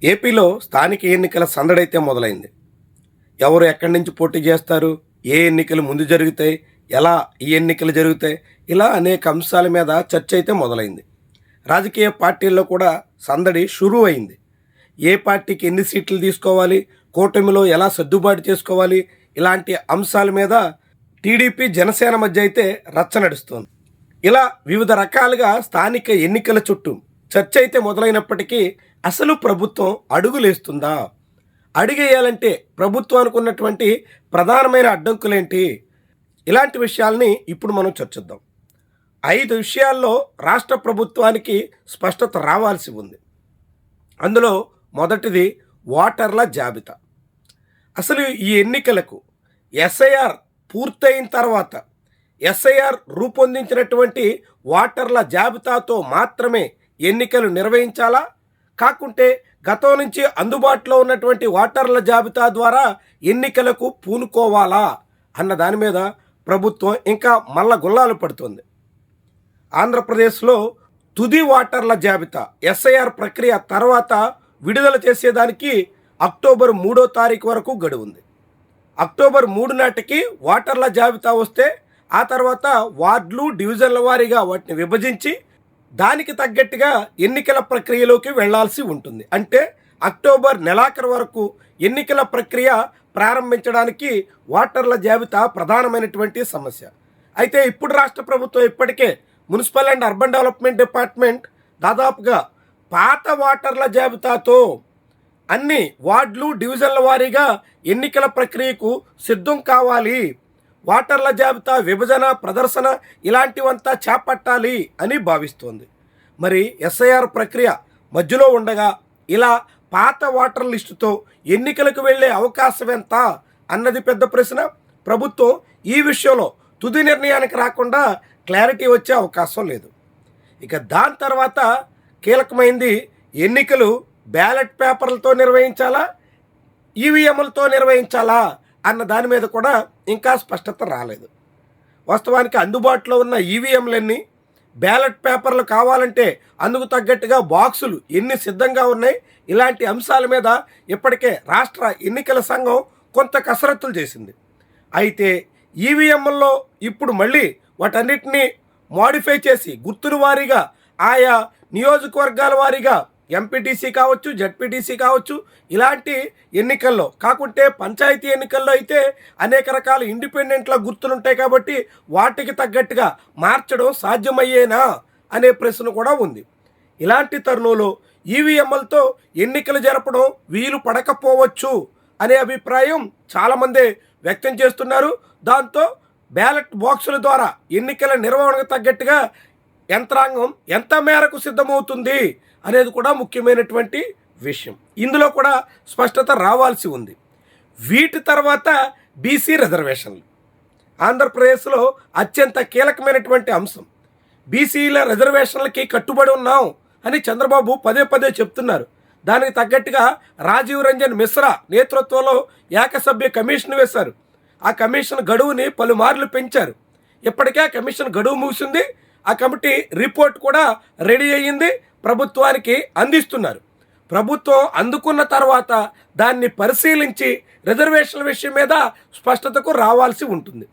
ఏపీలో స్థానిక ఎన్నికల సందడైతే మొదలైంది. ఎవరు ఎక్కడి నుంచి పోటీ చేస్తారు? ఏ ఎన్నికలు ముందు జరుగుతాయి? ఎలా ఈ ఎన్నికలు జరుగుతాయి? ఇలా అనేక అంశాల మీద చర్చ అయితే మొదలైంది. రాజకీయ పార్టీల్లో కూడా సందడి షురూ అయింది. ఏ పార్టీకి ఎన్ని సీట్లు తీసుకోవాలి? కూటమిలో ఎలా సర్దుబాటు చేసుకోవాలి? ఇలాంటి అంశాల మీద టీడీపీ, జనసేన మధ్య అయితే రచ్చ నడుస్తోంది. ఇలా వివిధ రకాలుగా స్థానిక ఎన్నికల చుట్టూ చర్చ అయితే మొదలైనప్పటికీ అసలు ప్రభుత్వం అడుగులేస్తుందా? అడుగేయాలంటే ప్రభుత్వానికి ఉన్నటువంటి ప్రధానమైన అడ్డంకులేంటి? ఇలాంటి విషయాల్ని ఇప్పుడు మనం చర్చిద్దాం. 5 విషయాల్లో రాష్ట్ర ప్రభుత్వానికి స్పష్టత రావాల్సి ఉంది. అందులో మొదటిది ఓటర్ల జాబితా. అసలు ఈ ఎన్నికలకు ఎస్ఐఆర్ పూర్తయిన తర్వాత ఎస్ఐఆర్ రూపొందించినటువంటి ఓటర్ల జాబితాతో మాత్రమే ఎన్నికలు నిర్వహించాలా? కాకుంటే గతం నుంచి అందుబాటులో ఉన్నటువంటి ఓటర్ల జాబితా ద్వారా ఎన్నికలకు పూనుకోవాలా అన్న దాని మీద ప్రభుత్వం ఇంకా మల్ల గుల్లాలు పడుతుంది. ఆంధ్రప్రదేశ్లో తుది ఓటర్ల జాబితా ఎస్ఐఆర్ ప్రక్రియ తర్వాత విడుదల చేసేదానికి అక్టోబర్ 3వ తారీఖు వరకు గడువు ఉంది. అక్టోబర్ 3 నాటికి ఓటర్ల జాబితా వస్తే ఆ తర్వాత వార్డులు, డివిజన్ల వారీగా వాటిని విభజించి దానికి తగ్గట్టుగా ఎన్నికల ప్రక్రియలోకి వెళ్లాల్సి ఉంటుంది. అంటే అక్టోబర్ నెలాఖరు వరకు ఎన్నికల ప్రక్రియ ప్రారంభించడానికి ఓటర్ల జాబితా ప్రధానమైనటువంటి సమస్య. అయితే ఇప్పుడు రాష్ట్ర ప్రభుత్వం ఇప్పటికే municipal and urban development department దాదాపుగా పాత ఓటర్ల జాబితాతో అన్ని వార్డులు, డివిజన్ల వారీగా ఎన్నికల ప్రక్రియకు సిద్ధం కావాలి, ఓటర్ల జాబితా విభజన, ప్రదర్శన ఇలాంటివంతా చేపట్టాలి అని భావిస్తోంది. మరి ఎస్ఐఆర్ ప్రక్రియ మధ్యలో ఉండగా ఇలా పాత ఓటర్ లిస్టుతో ఎన్నికలకు వెళ్ళే అవకాశం ఎంత అన్నది పెద్ద ప్రశ్న. ప్రభుత్వం ఈ విషయంలో తుది నిర్ణయానికి రాకుండా క్లారిటీ వచ్చే అవకాశం లేదు. ఇక దాని తర్వాత కీలకమైంది ఎన్నికలు బ్యాలెట్ పేపర్లతో నిర్వహించాలా, ఈవీఎంలతో నిర్వహించాలా అన్న దాని మీద కూడా ఇంకా స్పష్టత రాలేదు. వాస్తవానికి అందుబాటులో ఉన్న ఈవీఎంలన్నీ, బ్యాలెట్ పేపర్లు కావాలంటే అందుకు తగ్గట్టుగా బాక్సులు ఎన్ని సిద్ధంగా ఉన్నాయి, ఇలాంటి అంశాల మీద ఇప్పటికే రాష్ట్ర ఎన్నికల సంఘం కొంత కసరత్తులు చేసింది. అయితే ఈవీఎంల్లో ఇప్పుడు మళ్ళీ వాటన్నిటినీ మోడిఫై చేసి గుర్తుల వారీగా ఆయా నియోజకవర్గాల వారీగా ఎంపీటీసీ కావచ్చు, జడ్పీటీసీ కావచ్చు, ఇలాంటి ఎన్నికల్లో కాకుంటే పంచాయతీ ఎన్నికల్లో అయితే అనేక రకాల ఇండిపెండెంట్ల గుర్తులు ఉంటాయి కాబట్టి వాటికి తగ్గట్టుగా మార్చడం సాధ్యమయ్యేనా అనే ప్రశ్న కూడా ఉంది. ఇలాంటి తరుణంలో ఈవీఎంలతో ఎన్నికలు జరపడం వీలు పడకపోవచ్చు అనే అభిప్రాయం చాలామంది వ్యక్తం చేస్తున్నారు. దాంతో బ్యాలెట్ బాక్సుల ద్వారా ఎన్నికల నిర్వహణకు తగ్గట్టుగా యంత్రాంగం ఎంత మేరకు సిద్ధమవుతుంది అనేది కూడా ముఖ్యమైనటువంటి విషయం. ఇందులో కూడా స్పష్టత రావాల్సి ఉంది. వీటి తర్వాత బీసీ రిజర్వేషన్లు ఆంధ్రప్రదేశ్లో అత్యంత కీలకమైనటువంటి అంశం. బీసీల రిజర్వేషన్లకి కట్టుబడి ఉన్నాం అని చంద్రబాబు పదే పదే చెప్తున్నారు. దానికి తగ్గట్టుగా రాజీవ్ రంజన్ మిశ్రా నేతృత్వంలో ఏకసభ్య కమిషన్ వేశారు. ఆ కమిషన్ గడువుని పలుమార్లు పెంచారు. ఇప్పటికే ఆ కమిషన్ గడువు ముగిసింది. ఆ కమిటీ రిపోర్ట్ కూడా రెడీ అయ్యింది, ప్రభుత్వానికి అందిస్తున్నారు. ప్రభుత్వం అందుకున్న తర్వాత దాన్ని పరిశీలించి రిజర్వేషన్ల విషయం మీద స్పష్టతకు రావాల్సి ఉంటుంది.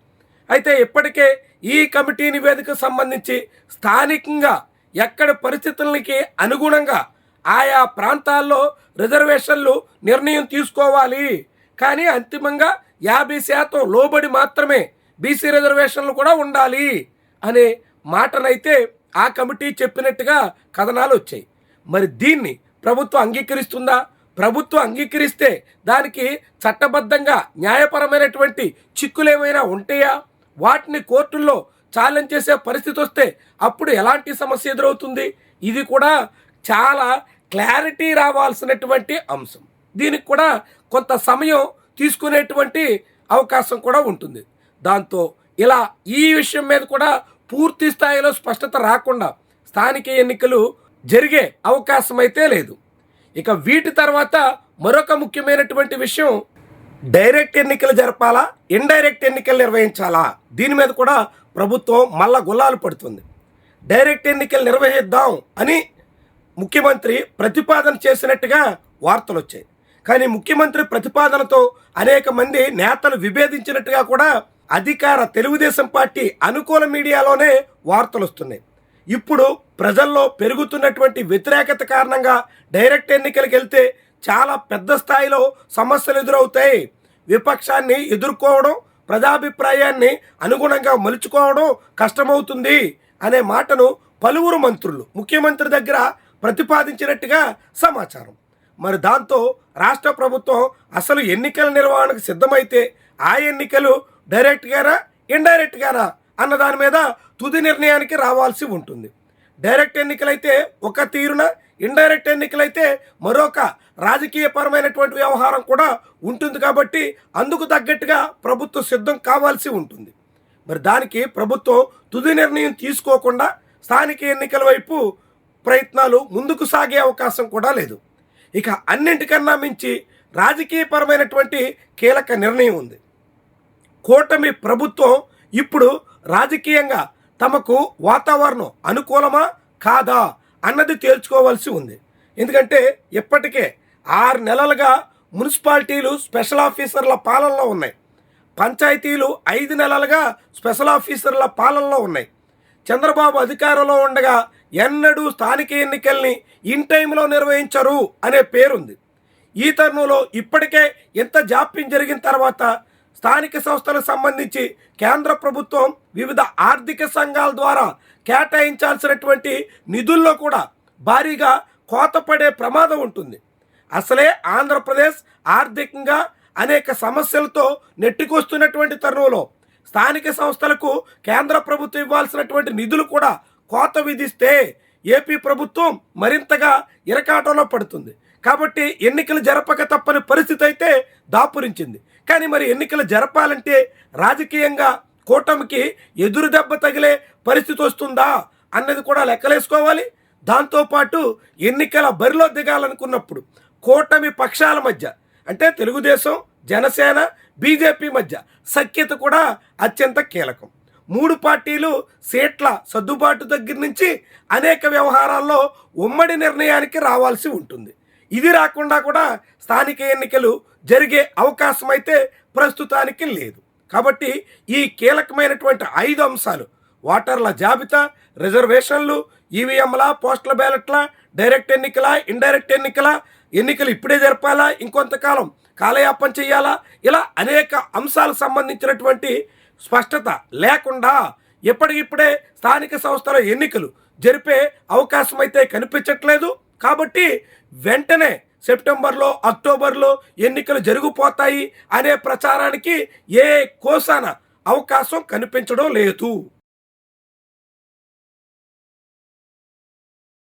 అయితే ఇప్పటికే ఈ కమిటీ నివేదికకు సంబంధించి స్థానికంగా ఎక్కడ పరిస్థితులకి అనుగుణంగా ఆయా ప్రాంతాల్లో రిజర్వేషన్లు నిర్ణయం తీసుకోవాలి, కానీ అంతిమంగా 50% లోబడి మాత్రమే బీసీ రిజర్వేషన్లు కూడా ఉండాలి అనే మాటనైతే ఆ కమిటీ చెప్పినట్టుగా కథనాలు వచ్చాయి. మరి దీన్ని ప్రభుత్వం అంగీకరిస్తుందా? ప్రభుత్వం అంగీకరిస్తే దానికి చట్టబద్ధంగా న్యాయపరమైనటువంటి చిక్కులు ఏమైనా ఉంటాయా? వాటిని కోర్టుల్లో ఛాలెంజ్ చేసే పరిస్థితి వస్తే అప్పుడు ఎలాంటి సమస్య ఎదురవుతుంది? ఇది కూడా చాలా క్లారిటీ రావాల్సినటువంటి అంశం. దీనికి కూడా కొంత సమయం తీసుకునేటువంటి అవకాశం కూడా ఉంటుంది. దాంతో ఇలా ఈ విషయం మీద కూడా పూర్తి స్థాయిలో స్పష్టత రాకుండా స్థానిక ఎన్నికలు జరిగే అవకాశం అయితే లేదు. ఇక వీటి తర్వాత మరొక ముఖ్యమైనటువంటి విషయం, డైరెక్ట్ ఎన్నికలు జరపాలా, ఇండైరెక్ట్ ఎన్నికలు నిర్వహించాలా? దీని మీద కూడా ప్రభుత్వం మళ్ళా గుల్లాలు పడుతుంది. డైరెక్ట్ ఎన్నికలు నిర్వహిద్దాం అని ముఖ్యమంత్రి ప్రతిపాదన చేసినట్టుగా వార్తలు వచ్చాయి. కానీ ముఖ్యమంత్రి ప్రతిపాదనతో అనేక మంది నేతలు విభేదించినట్టుగా కూడా అధికార తెలుగుదేశం పార్టీ అనుకూల మీడియాలోనే వార్తలు వస్తున్నాయి. ఇప్పుడు ప్రజల్లో పెరుగుతున్నటువంటి వ్యతిరేకత కారణంగా డైరెక్ట్ ఎన్నికలకు వెళ్తే చాలా పెద్ద స్థాయిలో సమస్యలు ఎదురవుతాయి. విపక్షాన్ని ఎదుర్కోవడం, ప్రజాభిప్రాయాన్ని అనుగుణంగా మలుచుకోవడం కష్టమవుతుంది అనే మాటను పలువురు మంత్రులు ముఖ్యమంత్రి దగ్గర ప్రతిపాదించినట్టుగా సమాచారం. మరి దాంతో రాష్ట్ర ప్రభుత్వం అసలు ఎన్నికల నిర్వహణకు సిద్ధమైతే ఆ ఎన్నికలు డైరెక్ట్గానా ఇండైరెక్ట్గానా అన్న దాని మీద తుది నిర్ణయానికి రావాల్సి ఉంటుంది. డైరెక్ట్ ఎన్నికలైతే ఒక తీరున, ఇండైరెక్ట్ ఎన్నికలైతే మరొక రాజకీయపరమైనటువంటి వ్యవహారం కూడా ఉంటుంది. కాబట్టి అందుకు తగ్గట్టుగా ప్రభుత్వం సిద్ధం కావాల్సి ఉంటుంది. మరి దానికి ప్రభుత్వం తుది నిర్ణయం తీసుకోకుండా స్థానిక ఎన్నికల వైపు ప్రయత్నాలు ముందుకు సాగే అవకాశం కూడా లేదు. ఇక అన్నింటికన్నా మించి రాజకీయపరమైనటువంటి కీలక నిర్ణయం ఉంది. కూటమి ప్రభుత్వం ఇప్పుడు రాజకీయంగా తమకు వాతావరణం అనుకూలమా కాదా అన్నది తేల్చుకోవాల్సి ఉంది. ఎందుకంటే ఇప్పటికే 6 నెలలుగా మున్సిపాలిటీలు స్పెషల్ ఆఫీసర్ల పాలనలో ఉన్నాయి. పంచాయతీలు 5 నెలలుగా స్పెషల్ ఆఫీసర్ల పాలనలో ఉన్నాయి. చంద్రబాబు అధికారంలో ఉండగా ఎన్నడూ స్థానిక ఎన్నికల్ని ఇన్ టైంలో నిర్వహించరు అనే పేరుంది. ఈ తరుణంలో ఇప్పటికే ఎంత జాప్యం జరిగిన తర్వాత స్థానిక సంస్థలకు సంబంధించి కేంద్ర ప్రభుత్వం వివిధ ఆర్థిక సంఘాల ద్వారా కేటాయించాల్సినటువంటి నిధుల్లో కూడా భారీగా కోత పడే ప్రమాదం ఉంటుంది. అసలే ఆంధ్రప్రదేశ్ ఆర్థికంగా అనేక సమస్యలతో నెట్టుకొస్తున్నటువంటి తరుణంలో స్థానిక సంస్థలకు కేంద్ర ప్రభుత్వం ఇవ్వాల్సినటువంటి నిధులు కూడా కోత విధిస్తే ఏపీ ప్రభుత్వం మరింతగా ఇరకాటంలో పడుతుంది. కాబట్టి ఎన్నికలు జరపక తప్పని పరిస్థితి అయితే దాపురించింది. కానీ మరి ఎన్నికలు జరపాలంటే రాజకీయంగా కూటమికి ఎదురు దెబ్బ తగిలే పరిస్థితి వస్తుందా అన్నది కూడా లెక్కలేసుకోవాలి. దాంతోపాటు ఎన్నికల బరిలో దిగాలనుకున్నప్పుడు కూటమి పక్షాల మధ్య అంటే తెలుగుదేశం, జనసేన, బీజేపీ మధ్య సఖ్యత కూడా అత్యంత కీలకం. 3 పార్టీలు సీట్ల సర్దుబాటు దగ్గర నుంచి అనేక వ్యవహారాల్లో ఉమ్మడి నిర్ణయానికి రావాల్సి ఉంటుంది. ఇది రాకుండా కూడా స్థానిక ఎన్నికలు జరిగే అవకాశం అయితే ప్రస్తుతానికి లేదు. కాబట్టి ఈ కీలకమైనటువంటి 5 అంశాలు ఓటర్ల జాబితా, రిజర్వేషన్లు, ఈవీఎంల, పోస్టల్ బ్యాలెట్ల, డైరెక్ట్ ఎన్నికల, ఇండైరెక్ట్ ఎన్నికల, ఎన్నికలు ఇప్పుడే జరపాలా, ఇంకొంతకాలం కాలయాపన చేయాలా, ఇలా అనేక అంశాలకు సంబంధించినటువంటి స్పష్టత లేకుండా ఎప్పటికిప్పుడే స్థానిక సంస్థల ఎన్నికలు జరిపే అవకాశం అయితే కనిపించట్లేదు. కాబట్టి వెంటనే సెప్టెంబర్లో, అక్టోబర్లో ఎన్నికలు జరిగిపోతాయి అనే ప్రచారానికి ఏ కోసాన అవకాశం కనిపించడం లేదు.